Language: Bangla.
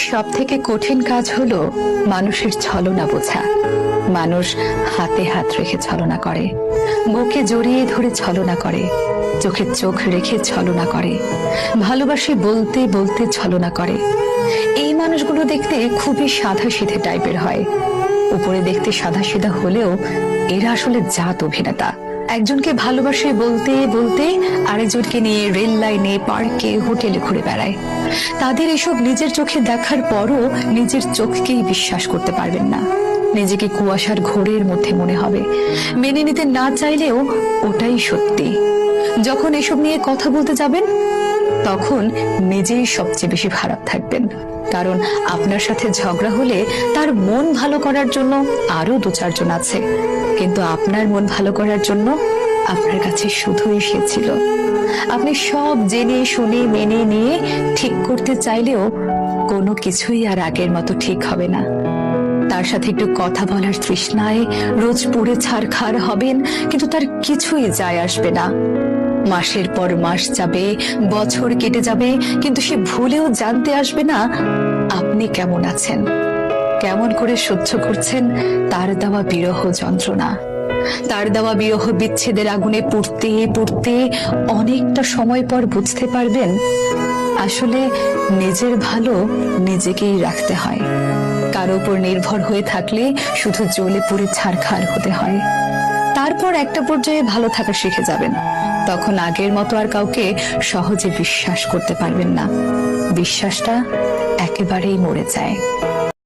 সব থেকে কঠিন কাজ হলো মানুষের ছলনা বোঝা। মানুষ হাতে হাত রেখে ছলনা করে, বুকে জড়িয়ে ধরে ছলনা করে, চোখে চোখ রেখে ছলনা করে, ভালোবাসি বলতে বলতে ছলনা করে। এই মানুষগুলো দেখতে খুবই সাদা সিধে টাইপের হয়। উপরে দেখতে সাদা সিধা হলেও এরা আসলে জাত অভিনেতা। একজনকে ভালোবাসে বলতে বলতে আরেকজনকে নিয়ে রেল লাইনে, পার্কে, হোটেলে ঘুরে বেড়ায়। তাদের এসব নিজের চোখে দেখার পরও নিজের চোখকেই বিশ্বাস করতে পারবেন না। নিজেকে কুয়াশার ঘোরের মধ্যে মনে হবে, মেনে নিতে না চাইলেও ওটাই সত্যি। যখন এসব নিয়ে কথা বলতে যাবেন তখন নিজেই সবচেয়ে বেশি খারাপ থাকবেন, কারণ আপনার সাথে ঝগড়া হলে তার মন ভালো করার জন্য আরো দু চারজন আছে, কিন্তু আপনার মন ভালো করার জন্য আপনার কাছে শুধুই সে ছিল। আপনি সব জেনে শুনে মেনে নিয়ে ঠিক করতে চাইলেও কোনো কিছুই আর আগের মতো ঠিক হবে না। তার সাথে একটু কথা বলার তৃষ্ণায় রোজ পুড়ে ছারখার হবেন, কিন্তু তার কিছুই যায় আসবে না। মাসের পর মাস যাবে, বছর কেটে যাবে, কিন্তু সে ভুলেও জানতে আসবে না আপনি কেমন আছেন, কেমন করে সহ্য করছেন তার দেওয়া বিরহ যন্ত্রণা। তার দেওয়া বিরহ বিচ্ছেদের আগুনে পুড়তে পুড়তে অনেকটা সময় পর বুঝতে পারবেন আসলে নিজের ভালো নিজেকেই রাখতে হয়। কারো উপর নির্ভর হয়ে থাকলে শুধু জ্বলে পুড়ে ছারখার হতে হয়। তারপর একটা পর্যায়ে ভালো থাকা শিখে যাবেন, তখন আগের মতো আর কাউকে সহজে বিশ্বাস করতে পারবেন না। বিশ্বাসটা একেবারেই মরে যায়।